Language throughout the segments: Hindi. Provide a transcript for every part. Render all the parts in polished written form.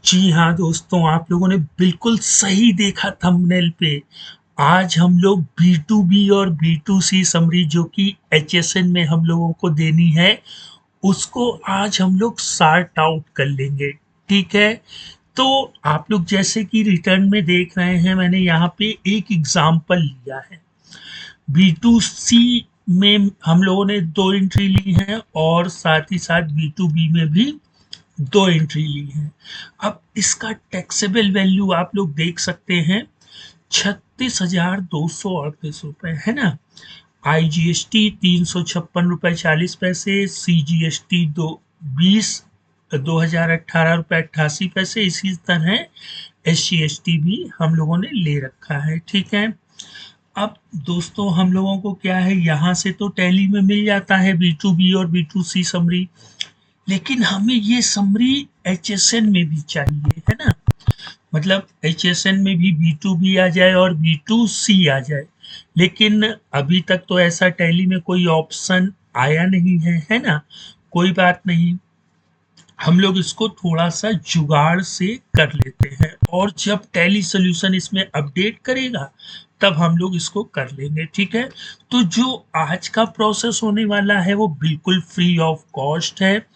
जी हाँ दोस्तों, आप लोगों ने बिल्कुल सही देखा थंबनेल पे। आज हम लोग बी2बी और बी2सी समरी जो कि एचएसएन में हम लोगों को देनी है, उसको आज हम लोग सॉर्ट आउट कर लेंगे। ठीक है, तो आप लोग जैसे कि रिटर्न में देख रहे हैं, मैंने यहाँ पे एक एग्जाम्पल लिया है। बी2सी में हम लोगों ने 2 एंट्री ली हैं और साथ ही साथ बी2बी में भी 2 एंट्री ली हैं। अब इसका टैक्सेबल वैल्यू आप लोग देख सकते हैं, 36,238 रुपए है ना। आईजीएसटी 356 रुपए 40 पैसे, सीजीएसटी 2018 रुपए 88 पैसे। इसी तरह एसजीएसटी भी हम लोगों ने ले रखा है। ठीक है, अब दोस्तों हम लोगों को क्या है, यहाँ से तो टैली में मिल जाता है बी2बी और बी2सी समरी, लेकिन हमें ये समरी एचएसएन में भी चाहिए है ना। मतलब एचएसएन में भी बी2बी आ जाए और बी2सी आ जाए, लेकिन अभी तक तो ऐसा टैली में कोई ऑप्शन आया नहीं है ना। कोई बात नहीं, हम लोग इसको थोड़ा सा जुगाड़ से कर लेते हैं, और जब टैली सोल्यूशन इसमें अपडेट करेगा तब हम लोग इसको कर लेंगे। ठीक है, तो जो आज का प्रोसेस होने वाला है वो बिल्कुल फ्री ऑफ कॉस्ट है,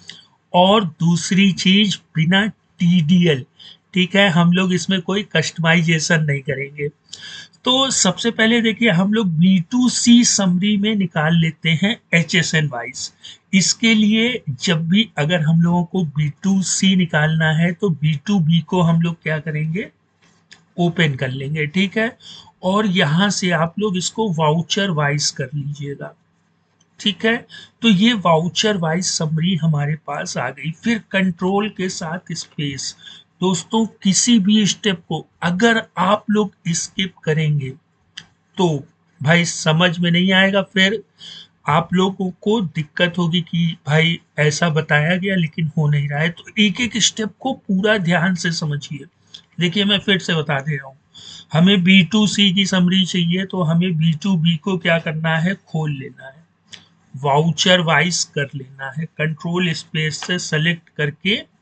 और दूसरी चीज बिना टीडीएल। ठीक है, हम लोग इसमें कोई कस्टमाइजेशन नहीं करेंगे। तो सबसे पहले देखिए, हम लोग बी2सी समरी में निकाल लेते हैं एचएसएन वाइज। इसके लिए जब भी अगर हम लोगों को बी2सी निकालना है तो बी2बी को हम लोग क्या करेंगे, ओपन कर लेंगे। ठीक है, और यहाँ से आप लोग इसको वाउचर वाइज कर लीजिएगा। ठीक है, तो ये वाउचर वाइज समरी हमारे पास आ गई। फिर कंट्रोल के साथ स्पेस। दोस्तों किसी भी स्टेप को अगर आप लोग स्किप करेंगे तो भाई समझ में नहीं आएगा, फिर आप लोगों को दिक्कत होगी कि भाई ऐसा बताया गया लेकिन हो नहीं रहा है। तो एक एक स्टेप को पूरा ध्यान से समझिए। देखिए मैं फिर से बता दे रहा हूँ, हमें बी2सी की समरी चाहिए तो हमें बी2बी को क्या करना है, खोल लेना है, वाउचर वाइज कर लेना है, कंट्रोल स्पेस से सेलेक्ट करके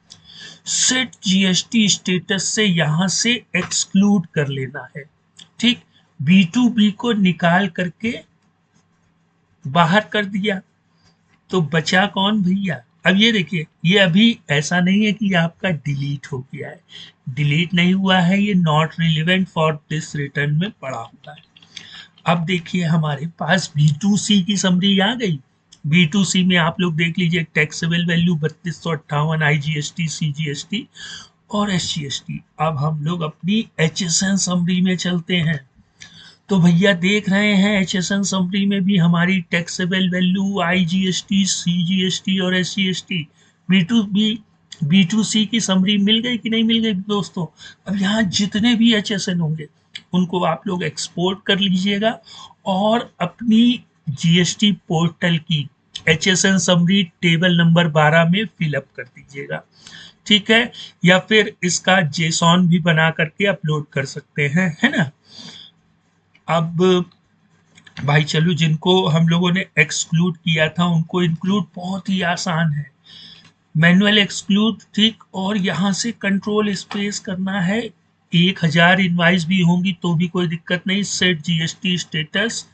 सेट जीएसटी स्टेटस से यहां से एक्सक्लूड कर लेना है। ठीक, बी2बी को निकाल करके बाहर कर दिया, तो बचा कौन भैया। अब ये देखिए, ये अभी ऐसा नहीं है कि आपका डिलीट हो गया है, डिलीट नहीं हुआ है, ये not relevant for this return में पड़ा हुआ है। अब देखिए हमारे पास बी2सी की समरी आ गई। बी2सी में आप लोग देख लीजिए, टैक्सेबल वैल्यू 3258, आईजीएसटी, सीजीएसटी और एसजीएसटी। अब हम लोग अपनी एचएसएन समरी में चलते हैं। तो भैया देख रहे हैं, एचएसएन समरी में भी हमारी टैक्सेबल वैल्यू, आईजीएसटी, सीजीएसटी और एसजीएसटी, बी2बी बी2सी की समरी मिल गई कि नहीं मिल गई दोस्तों। अब यहाँ जितने भी एचएसएन होंगे उनको आप लोग एक्सपोर्ट कर लीजिएगा और अपनी जीएसटी पोर्टल की एचएसएन समरी टेबल नंबर 12 में फिलअप कर दीजिएगा। ठीक है, या फिर इसका जेसॉन भी बना करके अपलोड कर सकते हैं, है ना। अब भाई चलो, जिनको हम लोगों ने एक्सक्लूड किया था उनको इंक्लूड बहुत ही आसान है, मैनुअल एक्सक्लूड। ठीक, और यहाँ से कंट्रोल स्पेस करना है, 1000 इनवाइस भी होंगी तो भी कोई दिक्कत नहीं, सेट जीएसटी स्टेटस,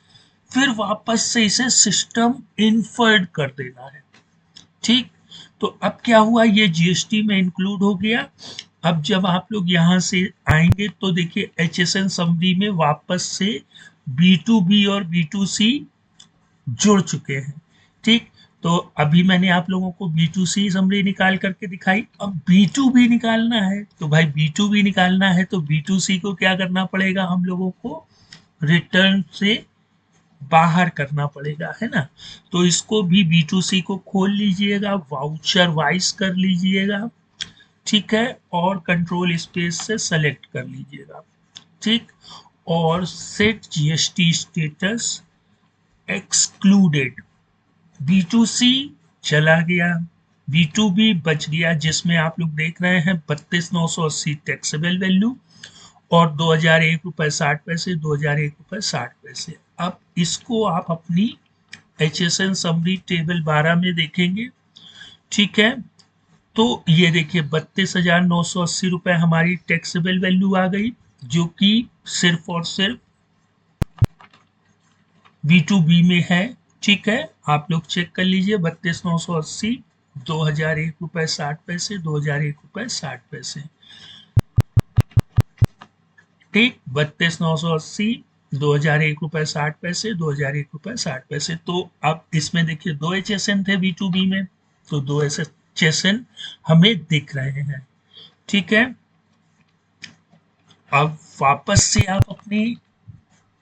फिर वापस से इसे सिस्टम इनफर्ड कर देना है। ठीक, तो अब क्या हुआ, ये जीएसटी में इंक्लूड हो गया। अब जब आप लोग यहाँ से आएंगे तो देखिए एचएसएन समरी में वापस से बी2बी और बी2सी जुड़ चुके हैं। ठीक, तो अभी मैंने आप लोगों को बी2सी समरी निकाल करके दिखाई, अब बी2बी निकालना है। तो भाई बी2बी निकालना है तो बी2सी को क्या करना पड़ेगा, हम लोगों को रिटर्न से बाहर करना पड़ेगा, है ना। तो इसको भी बी2सी को खोल लीजिएगा, वाउचर वाइज कर लीजिएगा। ठीक है, और कंट्रोल स्पेस से सेलेक्ट कर लीजिएगा। ठीक, और सेट जीएसटी स्टेटस एक्सक्लूडेड, बी2सी चला गया, बी2बी बच गया, जिसमें आप लोग देख रहे हैं 32,980 टैक्सेबल वैल्यू और 2001 रुपए 60 पैसे, 2001 रुपए 60 पैसे। अब इसको आप अपनी एचएसएन समरी टेबल 12 में देखेंगे। ठीक है, तो ये देखिए 32,980 रुपए हमारी टैक्सेबल वैल्यू आ गई, जो कि सिर्फ और सिर्फ B2B में है। ठीक है, आप लोग चेक कर लीजिए 32,980, 2001 रुपए 60 पैसे, 2001 रुपए 60 पैसे। ठीक, 32,980, 2001 रुपए 60 पैसे, 2001 रुपए 60 पैसे। तो अब इसमें देखिए 2 HSN थे B2B में, तो 2 HSN हमें दिख रहे हैं। ठीक है, अब वापस से आप अपनी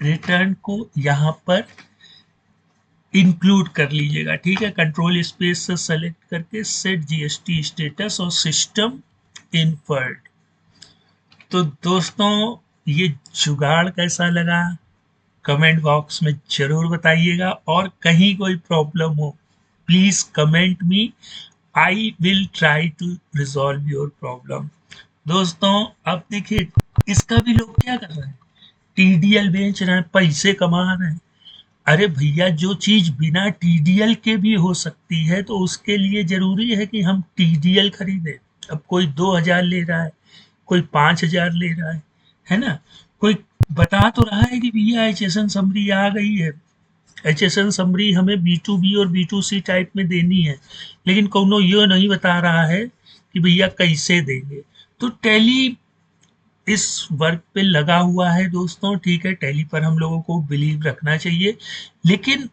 रिटर्न को यहाँ पर इंक्लूड कर लीजिएगा। ठीक है, कंट्रोल स्पेस से सेलेक्ट करके सेट जीएसटी स्टेटस और सिस्टम इनफर्ड। तो दोस्तों ये जुगाड़ कैसा लगा कमेंट बॉक्स में जरूर बताइएगा, और कहीं कोई प्रॉब्लम हो please comment me, I will try to resolve your problem. दोस्तों अब देखिए इसका भी लोग क्या कर रहे हैं, टीडीएल बेच रहे हैं, पैसे कमा रहे हैं। अरे भैया, जो चीज बिना टीडीएल के भी हो सकती है तो उसके लिए जरूरी है कि हम टीडीएल खरीदें। अब कोई 2,000 ले रहा है, कोई 5,000 ले रहा है ना। कोई बता तो रहा है कि भैया एचएसएन समरी आ गई है, एचएसएन समरी हमें B2B और B2C टाइप में देनी है, लेकिन कोनो ये नहीं बता रहा है कि भैया कैसे देंगे। तो टैली इस वर्क पे लगा हुआ है दोस्तों। ठीक है, टैली पर हम लोगों को बिलीव रखना चाहिए, लेकिन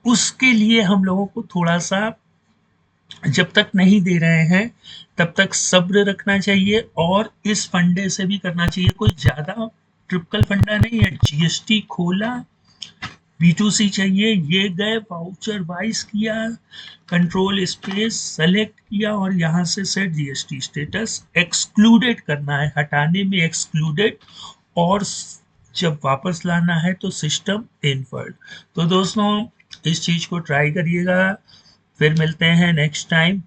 उसके लिए हम लोगों को थोड़ा सा, जब तक नहीं दे रहे हैं तब तक सब्र रखना चाहिए, और इस फंडे से भी करना चाहिए। कोई ज्यादा ट्रिपल फंडा नहीं है, जीएसटी खोला, B2C चाहिए, ये गए वाउचर वाइज किया, कंट्रोल स्पेस सेलेक्ट किया, और यहाँ से सेट जीएसटी स्टेटस एक्सक्लूडेड करना है, हटाने में एक्सक्लूडेड, और जब वापस लाना है तो सिस्टम इनवर्ड। तो दोस्तों इस चीज को ट्राई करिएगा, फिर मिलते हैं नेक्स्ट टाइम।